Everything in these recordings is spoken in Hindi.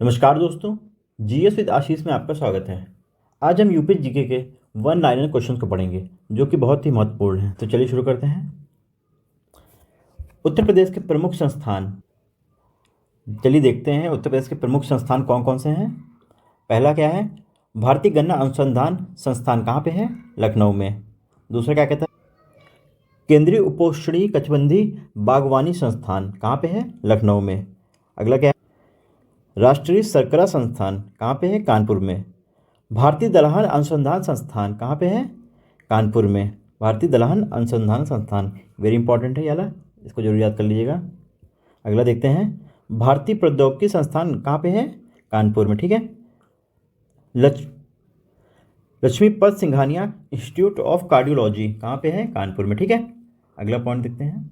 नमस्कार दोस्तों, जीएस विद आशीष में आपका स्वागत है। आज हम यूपी जीके के वन लाइनर क्वेश्चन को पढ़ेंगे जो कि बहुत ही महत्वपूर्ण है। तो चलिए शुरू करते हैं। उत्तर प्रदेश के प्रमुख संस्थान, चलिए देखते हैं उत्तर प्रदेश के प्रमुख संस्थान कौन कौन से हैं। पहला क्या है, भारतीय गन्ना अनुसंधान संस्थान कहाँ पे है? लखनऊ में। दूसरा क्या कहता है, केंद्रीय उपोष्णीय कटिबंधीय बागवानी संस्थान कहाँ पे है? लखनऊ में। अगला क्या है, राष्ट्रीय शर्करा संस्थान कहाँ पे है? कानपुर में। भारतीय दलहन अनुसंधान संस्थान कहाँ पे है? कानपुर में। भारतीय दलहन अनुसंधान संस्थान वेरी इंपॉर्टेंट है, याला इसको जरूर याद कर लीजिएगा। अगला देखते हैं, भारतीय प्रौद्योगिकी संस्थान कहाँ पे है? कानपुर में, ठीक है। Lakshmipat Singhania institute of cardiology कहाँ पे है? कानपुर में, ठीक है। अगला पॉइंट देखते हैं,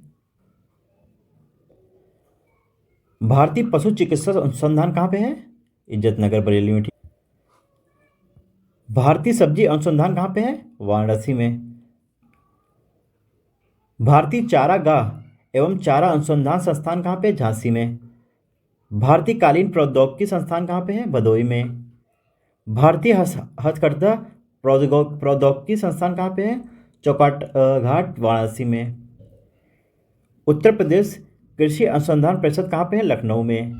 भारतीय पशु चिकित्सा अनुसंधान कहाँ पे है? इज्जतनगर बरेली में, ठीक। भारतीय सब्जी अनुसंधान कहाँ पे है? वाराणसी में। भारतीय चारागाह एवं चारा अनुसंधान संस्थान कहाँ पे? झांसी में। भारतीय कालीन प्रौद्योगिकी संस्थान कहाँ पे है? भदोई में। भारतीय हथकरघा प्रौद्योगिकी संस्थान कहाँ पे है? चौकाट घाट वाराणसी में। उत्तर प्रदेश कृषि अनुसंधान परिषद कहाँ पे है? लखनऊ में।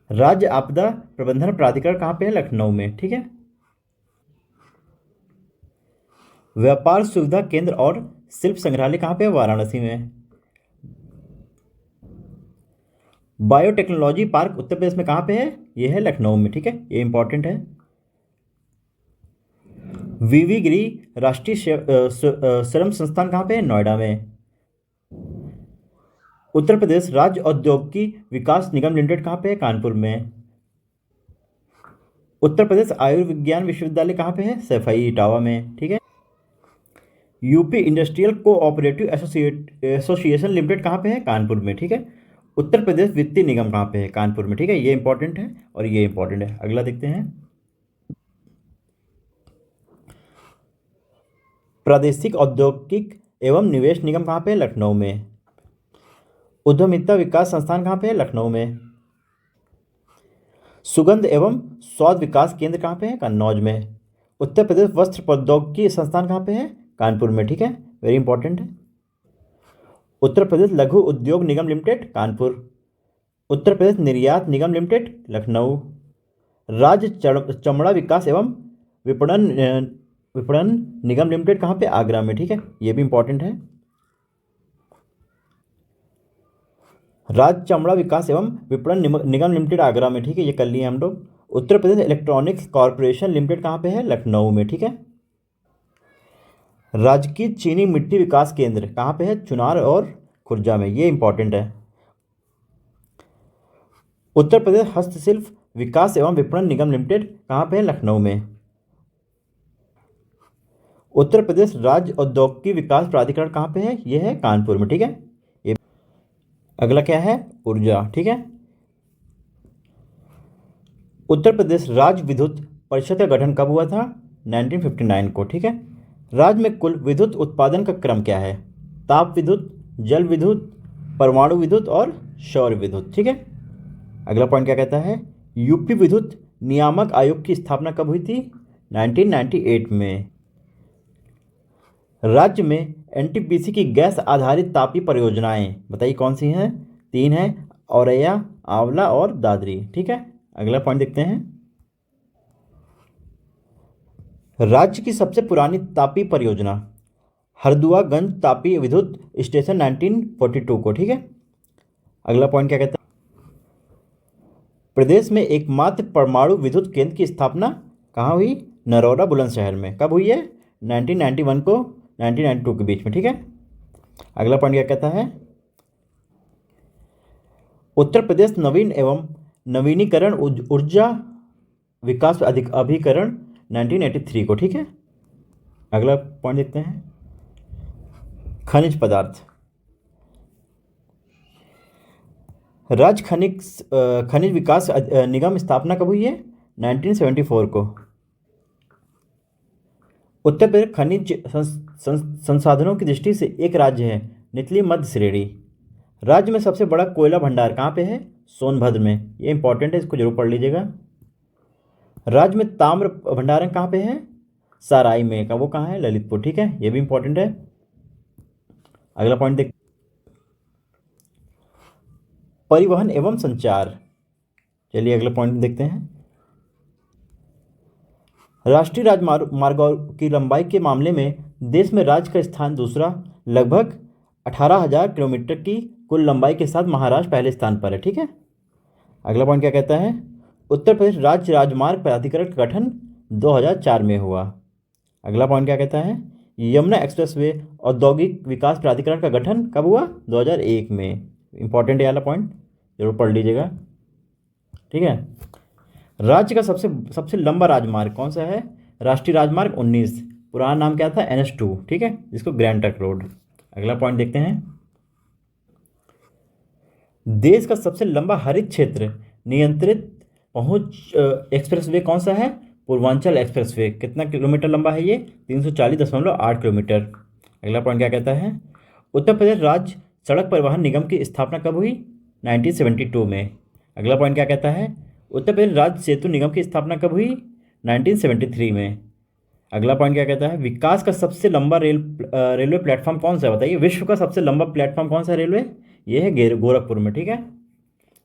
राज्य आपदा प्रबंधन प्राधिकरण कहाँ पे है? लखनऊ में, ठीक है। व्यापार सुविधा केंद्र और शिल्प संग्रहालय कहाँ पे है? वाराणसी में। बायोटेक्नोलॉजी पार्क उत्तर प्रदेश में कहाँ पे है? ये है लखनऊ में, ठीक है, ये इंपॉर्टेंट है। वीवी गिरी राष्ट्रीय श्रम संस्थान कहाँ पे है? नोएडा में। उत्तर प्रदेश राज्य औद्योगिकी विकास निगम लिमिटेड कहाँ पे है? कानपुर में। उत्तर प्रदेश आयुर्विज्ञान विश्वविद्यालय कहाँ पे है? सैफई इटावा में, ठीक है। UP industrial cooperative association limited कहाँ पे है? कानपुर में, ठीक है। उत्तर प्रदेश वित्तीय निगम कहाँ पे है? कानपुर में, ठीक है, ये इंपॉर्टेंट है और ये इंपॉर्टेंट है। अगला देखते हैं, प्रादेशिक औद्योगिक एवं निवेश निगम कहाँ पे है? लखनऊ में। उद्यमिता विकास संस्थान कहाँ पे है? लखनऊ में। सुगंध एवं स्वाद विकास केंद्र कहाँ पे है? कन्नौज में। उत्तर प्रदेश वस्त्र प्रौद्योगिकी संस्थान कहाँ पे है? कानपुर में, ठीक है, वेरी इंपॉर्टेंट है। उत्तर प्रदेश लघु उद्योग निगम लिमिटेड कानपुर। उत्तर प्रदेश निर्यात निगम लिमिटेड लखनऊ। राज्य चमड़ा विकास एवं विपणन विपणन निगम लिमिटेड कहाँ पे? आगरा में, ठीक है, ये भी इंपॉर्टेंट है। राज्य चमड़ा विकास एवं विपणन निगम लिमिटेड आगरा में, ठीक है, ये कर लिए हम लोग। Uttar Pradesh electronics corporation limited कहाँ पे है? लखनऊ में, ठीक है। राजकीय चीनी मिट्टी विकास केंद्र कहाँ पे है? चुनार और खुर्जा में, ये इंपॉर्टेंट है। उत्तर प्रदेश हस्तशिल्प विकास एवं विपणन निगम लिमिटेड कहाँ पे है? लखनऊ में। उत्तर प्रदेश राज्य औद्योगिकी विकास प्राधिकरण कहाँ पे है? ये है कानपुर में, ठीक है। ये अगला क्या है? ऊर्जा, ठीक है। उत्तर प्रदेश राज्य विद्युत परिषद का गठन कब हुआ था? 1959 को, ठीक है। राज्य में कुल विद्युत उत्पादन का क्रम क्या है? ताप विद्युत, जल विद्युत, परमाणु विद्युत और सौर विद्युत, ठीक है। अगला पॉइंट क्या कहता है, यूपी विद्युत नियामक आयोग की स्थापना कब हुई थी? 1998 में। राज्य में एनटीपीसी की गैस आधारित तापीय परियोजनाएं बताइए कौन सी हैं? 3 हैं, औरैया, आंवला और दादरी, ठीक है। अगला पॉइंट देखते हैं, राज्य की सबसे पुरानी तापीय परियोजना हरदुआगंज तापीय विद्युत स्टेशन 1942 को, ठीक है। अगला पॉइंट क्या कहता है, प्रदेश में एकमात्र परमाणु विद्युत केंद्र की स्थापना कहाँ हुई? नरोदा बुलंदशहर में। कब हुई है? 1991 को 1992 के बीच में, ठीक है। अगला पॉइंट क्या कहता है, उत्तर प्रदेश नवीन एवं नवीनीकरण ऊर्जा विकास अभिकरण 1983 को, ठीक है। अगला पॉइंट देखते हैं, खनिज पदार्थ, राज्य खनिज विकास निगम स्थापना कब हुई है? 1974 को। उत्तर प्रदेश खनिज संसाधनों की दृष्टि से एक राज्य है, निचली मध्य श्रेणी। राज्य में सबसे बड़ा कोयला भंडार कहाँ पे है? सोनभद्र में। ये इंपॉर्टेंट है, इसको जरूर पढ़ लीजिएगा। राज्य में ताम्र भंडारण कहाँ पे है? साराई में। का वो कहाँ है? ललितपुर। ठीक है, ये भी इंपॉर्टेंट है। अगला पॉइंट देख, परिवहन एवं संचार। चलिए अगला पॉइंट देखते हैं। राष्ट्रीय राजमार्गों की लंबाई के मामले में देश में राज्य का स्थान दूसरा, लगभग 18,000 किलोमीटर की कुल लंबाई के साथ महाराष्ट्र पहले स्थान पर है। ठीक है। अगला पॉइंट क्या कहता है? उत्तर प्रदेश राज्य राजमार्ग प्राधिकरण का गठन 2004 में हुआ। अगला पॉइंट क्या कहता है? यमुना एक्सप्रेसवे औद्योगिक विकास प्राधिकरण का गठन कब हुआ? 2001 में। इंपॉर्टेंट है वाला पॉइंट, जरूर पढ़ लीजिएगा। ठीक है। राज्य का सबसे सबसे लंबा राजमार्ग कौन सा है? राष्ट्रीय राजमार्ग 19, पुराना नाम क्या था? NH2। ठीक है, जिसको ग्रैंड ट्रंक रोड। अगला पॉइंट देखते हैं। देश का सबसे लंबा हरित क्षेत्र नियंत्रित पहुंच एक्सप्रेसवे कौन सा है? पूर्वांचल एक्सप्रेसवे। कितना किलोमीटर लंबा है ये? 340.8 किलोमीटर। अगला पॉइंट क्या कहता है? उत्तर प्रदेश राज्य सड़क परिवहन निगम की स्थापना कब हुई? 1972 में। अगला पॉइंट क्या कहता है? उत्तर प्रदेश राज्य सेतु निगम की स्थापना कब हुई? 1973 में। अगला पॉइंट क्या कहता है? विकास का सबसे लंबा रेलवे प्लेटफॉर्म कौन सा है? बताइए, विश्व का सबसे लंबा प्लेटफॉर्म कौन सा है रेलवे? ये है गोरखपुर में। ठीक है,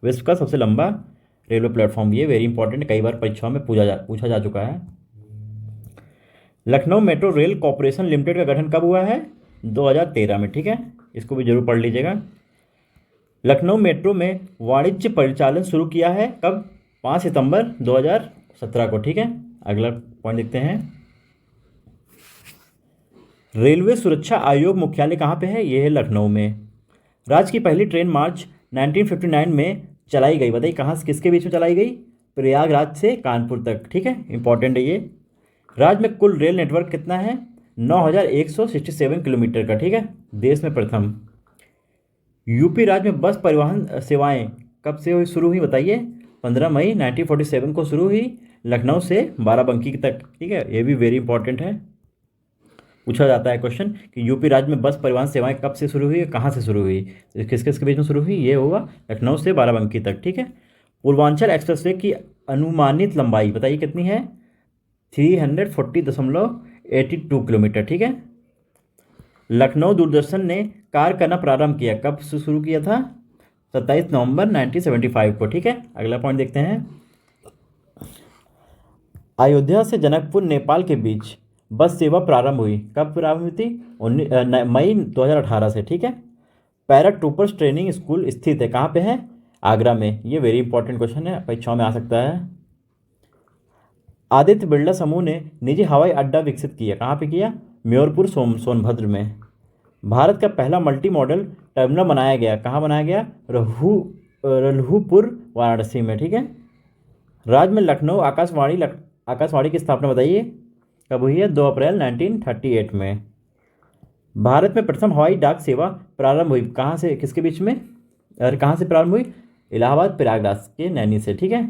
विश्व का सबसे लंबा रेलवे प्लेटफॉर्म। ये वेरी इंपॉर्टेंट, कई बार परीक्षाओं में पूछा जा चुका है। Lucknow metro rail corporation limited का गठन कब हुआ है? 2013 में। ठीक है, इसको भी जरूर पढ़ लीजिएगा। लखनऊ मेट्रो में वाणिज्य परिचालन शुरू किया है कब? 5 सितंबर 2017 को। ठीक है। अगला पॉइंट देखते हैं। रेलवे सुरक्षा आयोग मुख्यालय कहाँ पे है? ये है लखनऊ में। राज्य की पहली ट्रेन मार्च 1959 में चलाई गई। बताइए कहाँ से किसके बीच में चलाई गई? प्रयागराज से कानपुर तक। ठीक है, इंपॉर्टेंट है ये। राज्य में कुल रेल नेटवर्क कितना है? 9,167 किलोमीटर का। ठीक है, देश में प्रथम। यूपी राज्य में बस परिवहन सेवाएं कब से शुरू हुई? बताइए। 15 मई 1947 को शुरू हुई, लखनऊ से बाराबंकी तक। ठीक है, ये भी वेरी इंपॉर्टेंट है, पूछा जाता है क्वेश्चन कि यूपी राज्य में बस परिवहन सेवाएं कब से शुरू हुई, कहाँ से शुरू हुई, किस किस के बीच में शुरू हुई? ये होगा लखनऊ से बाराबंकी तक। ठीक है। पूर्वांचल एक्सप्रेसवे की अनुमानित लंबाई बताइए कितनी है? 340.82 किलोमीटर। ठीक है। लखनऊ दूरदर्शन ने कार्य करना प्रारंभ किया कब से शुरू किया था? 27 नवंबर 1975 को। ठीक है। अगला पॉइंट देखते हैं। अयोध्या से जनकपुर नेपाल के बीच बस सेवा प्रारंभ हुई कब? प्रारंभ हुई थी? मई 2018 से। ठीक है। पैरा ट्रूपर्स ट्रेनिंग स्कूल स्थित है कहाँ पे है? आगरा में। ये वेरी इंपॉर्टेंट क्वेश्चन है, परीक्षाओं में आ सकता है। आदित्य बिरला समूह ने निजी हवाई अड्डा विकसित किया कहाँ पे किया? म्योरपुर सोनभद्र में। भारत का पहला मल्टी मॉडल टर्मिनल बनाया गया कहाँ बनाया गया? रल्हुपुर वाराणसी में। ठीक है। राज्य में लखनऊ आकाशवाणी की स्थापना बताइए कब हुई है? 2 अप्रैल 1938 में। भारत में प्रथम हवाई डाक सेवा प्रारंभ हुई कहाँ से किसके बीच में? और कहाँ से प्रारंभ हुई? इलाहाबाद प्रयागराज के नैनी से। ठीक है,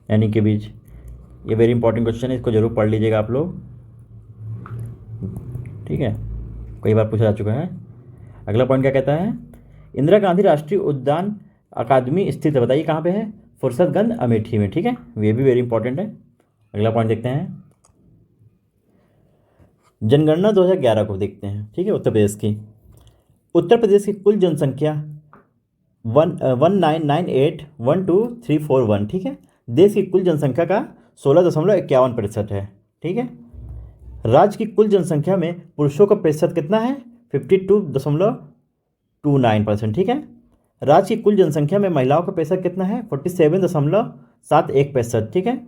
नैनी के बीच। ये वेरी इंपॉर्टेंट क्वेश्चन है, इसको जरूर पढ़ लीजिएगा आप लोग। ठीक है, कई बार पूछा जा चुका है। अगला पॉइंट क्या कहता है? इंदिरा गांधी राष्ट्रीय उद्यान अकादमी स्थित है, बताइए कहाँ पे है? फुर्सतगंज अमेठी में। ठीक है, ये भी वेरी इंपॉर्टेंट है। अगला पॉइंट देखते हैं। जनगणना 2011 को देखते हैं। ठीक है, उत्तर प्रदेश की। उत्तर प्रदेश की कुल जनसंख्या 1,998,12341। ठीक है, देश की कुल जनसंख्या का 16.51% है। ठीक है। राज्य की कुल जनसंख्या में पुरुषों का प्रतिशत कितना है? 52.29%। ठीक है। राज्य की कुल जनसंख्या में महिलाओं का प्रतिशत कितना है? 47.71%। ठीक है।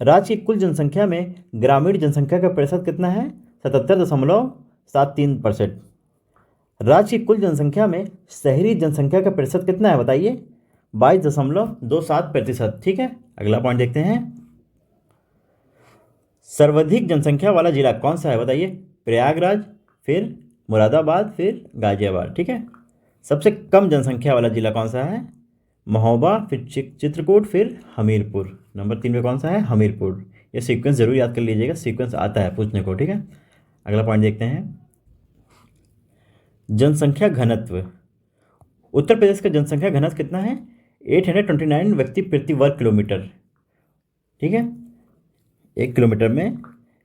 राज्य की कुल जनसंख्या में ग्रामीण जनसंख्या का प्रतिशत कितना है? 77.73%। राज्य की कुल जनसंख्या में शहरी जनसंख्या का प्रतिशत कितना है? बताइए। 22.27%। ठीक है। अगला पॉइंट देखते हैं। सर्वाधिक जनसंख्या वाला जिला कौन सा है? बताइए। प्रयागराज, फिर मुरादाबाद, फिर गाजियाबाद। ठीक है। सबसे कम जनसंख्या वाला जिला कौन सा है? महोबा, फिर चित्रकूट, फिर हमीरपुर। नंबर 3 पे कौन सा है? हमीरपुर। ये सीक्वेंस जरूर याद कर लीजिएगा, सीक्वेंस आता है पूछने को। ठीक है। अगला पॉइंट देखते हैं। जनसंख्या घनत्व उत्तर प्रदेश का जनसंख्या घनत्व कितना है? 829 व्यक्ति प्रति वर्ग किलोमीटर। ठीक है, 1 किलोमीटर में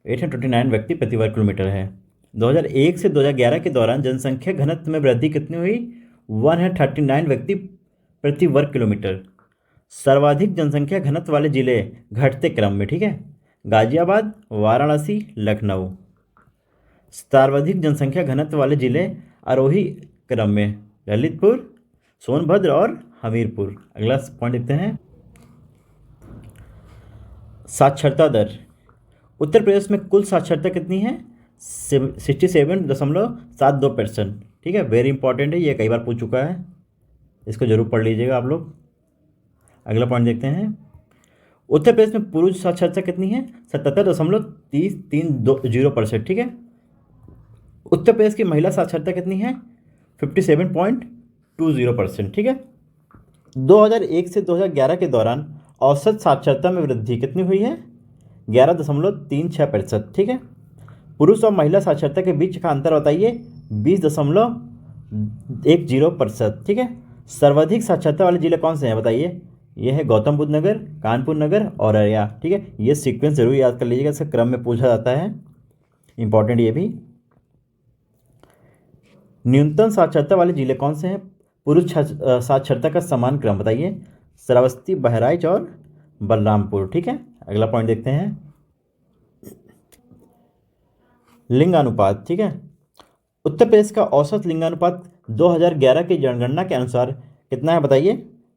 829 व्यक्ति प्रति वर्ग किलोमीटर है। 2001 से 2011 के दौरान जनसंख्या घनत्व में वृद्धि कितनी हुई? 139 व्यक्ति प्रति वर्ग किलोमीटर। सर्वाधिक जनसंख्या घनत्व वाले जिले घटते क्रम में, ठीक है, गाजियाबाद, वाराणसी, लखनऊ। सर्वाधिक जनसंख्या घनत्व वाले जिले आरोही क्रम में ललितपुर, सोनभद्र और हमीरपुर। अगला पॉइंट देखते हैं, साक्षरता दर। उत्तर प्रदेश में कुल साक्षरता कितनी है? 67.72%। ठीक है, वेरी इंपॉर्टेंट है, ये कई बार पूछ चुका है, इसको जरूर पढ़ लीजिएगा आप लोग। अगला पॉइंट देखते हैं, उत्तर प्रदेश में पुरुष साक्षरता कितनी है? 77.330%। ठीक है, उत्तर प्रदेश की महिला साक्षरता कितनी है? 57.20%। ठीक है, 2001 से 2011 के दौरान औसत साक्षरता में वृद्धि कितनी हुई है? 11.36%। ठीक है, पुरुष और महिला साक्षरता के बीच का अंतर बताइए? 20.10%। ठीक है, सर्वाधिक साक्षरता वाले जिले कौन से हैं बताइए? ये है गौतम बुद्ध नगर, कानपुर नगर और अररिया। ठीक है, ये सीक्वेंस जरूर याद कर लीजिएगा, इसका क्रम में पूछा जाता है, इंपॉर्टेंट ये भी। न्यूनतम साक्षरता वाले जिले कौन से हैं? पुरुष साक्षरता का समान क्रम बताइए? श्रावस्ती, बहराइच और बलरामपुर। ठीक है, अगला पॉइंट देखते हैं, लिंगानुपात। ठीक है, उत्तर प्रदेश का औसत लिंगानुपात 2011 की जनगणना के अनुसार कितना है बताइए?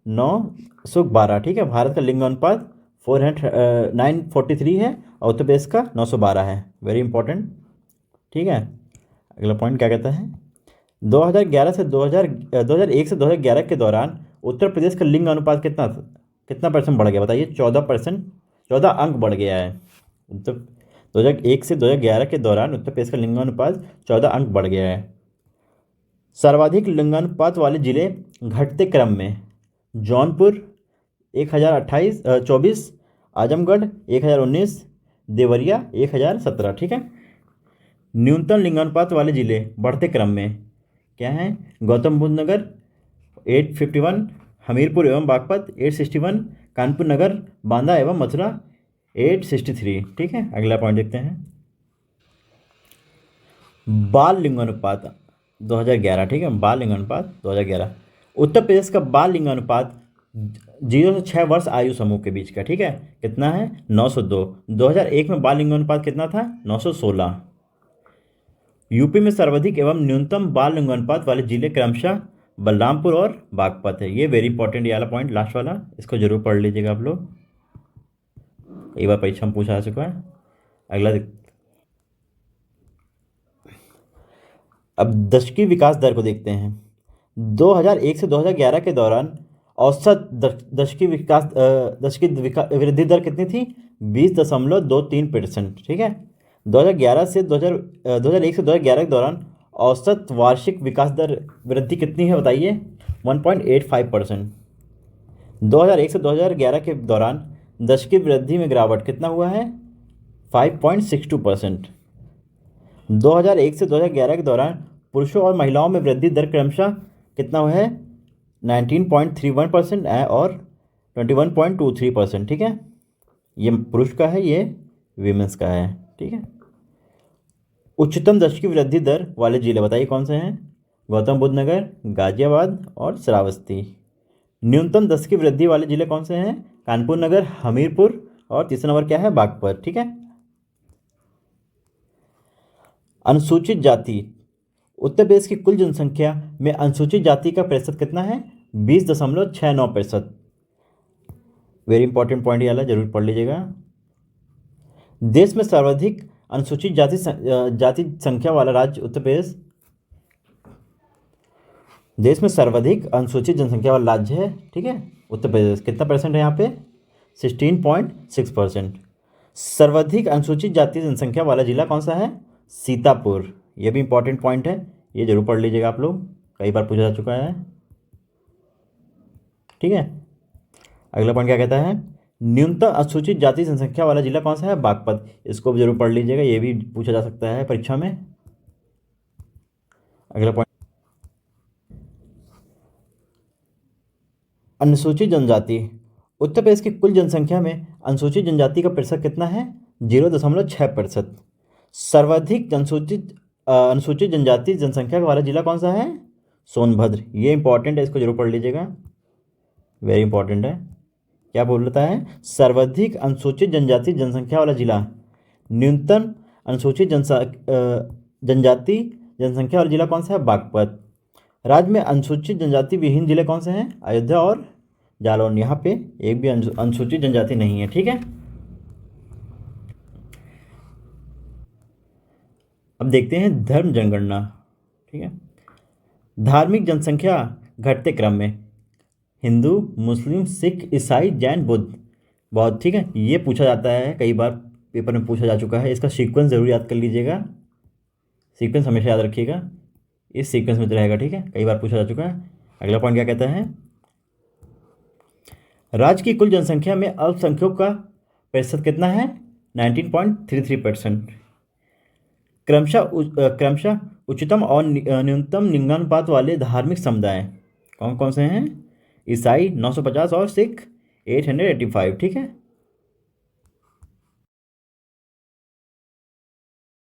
912। ठीक है, भारत का लिंगानुपात 943 है और उत्तर प्रदेश का 912 है, वेरी इंपॉर्टेंट। ठीक है, अगला पॉइंट क्या कहता है, 2001 से 2011 के दौरान उत्तर प्रदेश का लिंग अनुपात कितना परसेंट बढ़ गया बताइए? 14%, 14 अंक बढ़ गया है। उत्तर 2001 से 2011 के दौरान उत्तर प्रदेश का लिंगानुपात 14 अंक बढ़ गया है। सर्वाधिक लिंगानुपात वाले जिले घटते क्रम में जौनपुर 1024, आजमगढ़ 1019, देवरिया 1017। ठीक है, न्यूनतम लिंगानुपात वाले जिले बढ़ते क्रम में क्या हैं? गौतम बुद्ध नगर 851, हमीरपुर एवं बागपत 861, कानपुर नगर, बांदा एवं मथुरा 863। ठीक है, अगला पॉइंट देखते हैं, बाल लिंगानुपात 2011। ठीक है, बाल लिंगानुपात 2011। उत्तर प्रदेश का बाल लिंगानुपात 0 से 6 वर्ष आयु समूह के बीच का, ठीक है, कितना है? 902। 2001 में बाल लिंगानुपात कितना था? 916। यूपी में सर्वाधिक एवं न्यूनतम बाल लिंगानुपात वाले जिले क्रमशः बलरामपुर और बागपत है। ये वेरी इंपॉर्टेंट, ये वाला पॉइंट लास्ट वाला, इसको जरूर पढ़ लीजिएगा आप लोग, कई बार परीक्षा में पूछा जा चुका है। अगला अब दशकीय विकास दर को देखते हैं। 2001 से 2011 के दौरान औसत दशकीय वृद्धि दर कितनी थी? 20.23%। ठीक है, 2001 से 2011 के दौरान औसत वार्षिक विकास दर वृद्धि कितनी है बताइए? 1.85%। 2001 से 2011 के दौरान दशकीय वृद्धि में गिरावट कितना हुआ है? 5.62%। 2001 से 2011 के दौरान पुरुषों और महिलाओं में वृद्धि दर क्रमशः कितना हुआ है? 19.31% और 21.23%। ठीक है, ये पुरुष का है, ये वीमेंस का है। ठीक है, उच्चतम दशकीय वृद्धि दर वाले जिले बताइए कौन से हैं? गौतम बुद्ध नगर, गाजियाबाद और श्रावस्ती। न्यूनतम दशकीय वृद्धि वाले जिले कौन से हैं? कानपुर नगर, हमीरपुर और तीसरा नंबर क्या है? बागपत। ठीक है, अनुसूचित जाति। उत्तर प्रदेश की कुल जनसंख्या में अनुसूचित जाति का प्रतिशत कितना है? 20.69%। वेरी इंपॉर्टेंट पॉइंट ये वाला जरूर पढ़ लीजिएगा। देश में सर्वाधिक अनुसूचित जाति संख्या वाला राज्य उत्तर प्रदेश। देश में सर्वाधिक अनुसूचित जनसंख्या वाला राज्य है, ठीक है, उत्तर प्रदेश। कितना परसेंट है यहाँ पे? 16.6%। सर्वाधिक अनुसूचित जाति जनसंख्या वाला जिला कौन सा है? सीतापुर। ये भी इंपॉर्टेंट पॉइंट है, ये जरूर पढ़ लीजिएगा आप लोग, कई बार पूछा जा चुका है। ठीक है, अगला पॉइंट क्या कहता है? न्यूनतम अनुसूचित जाति जनसंख्या वाला जिला कौन सा है? बागपत। इसको भी जरूर पढ़ लीजिएगा, ये भी पूछा जा सकता है परीक्षा में। अगला पॉइंट, अनुसूचित जनजाति। उत्तर प्रदेश की कुल जनसंख्या में अनुसूचित जनजाति का प्रतिशत कितना है? 0.6%। सर्वाधिक अनुसूचित जनजाति जनसंख्या वाला जिला कौन सा है? सोनभद्र। ये इंपॉर्टेंट है, इसको जरूर पढ़ लीजिएगा, वेरी इंपॉर्टेंट है। क्या बोलता है? सर्वाधिक अनुसूचित जनजाति जनसंख्या वाला जिला। न्यूनतम अनुसूचित जनजाति जनसंख्या वाला जिला कौन सा है? बागपत। राज्य में अनुसूचित जनजाति विहीन जिले कौन से हैं? अयोध्या और जालौन। यहाँ पे एक भी अनुसूचित जनजाति नहीं है, ठीक है। अब देखते हैं धर्म जनगणना, ठीक है। धार्मिक जनसंख्या घटते क्रम में हिंदू, मुस्लिम, सिख, ईसाई, जैन, बौद्ध, ठीक है। ये पूछा जाता है, कई बार पेपर में पूछा जा चुका है। इसका सीक्वेंस जरूर याद कर लीजिएगा, सीक्वेंस हमेशा याद रखिएगा, इस सीक्वेंस में रहेगा, ठीक है। कई बार पूछा जा चुका है। अगला पॉइंट क्या कहता है? राज्य की कुल जनसंख्या में अल्पसंख्यकों का प्रतिशत कितना है? 19.33%। क्रमशः उच्चतम और न्यूनतम लिंगानुपात वाले धार्मिक समुदाय कौन कौन से हैं? ईसाई 950 और सिख 885, ठीक है।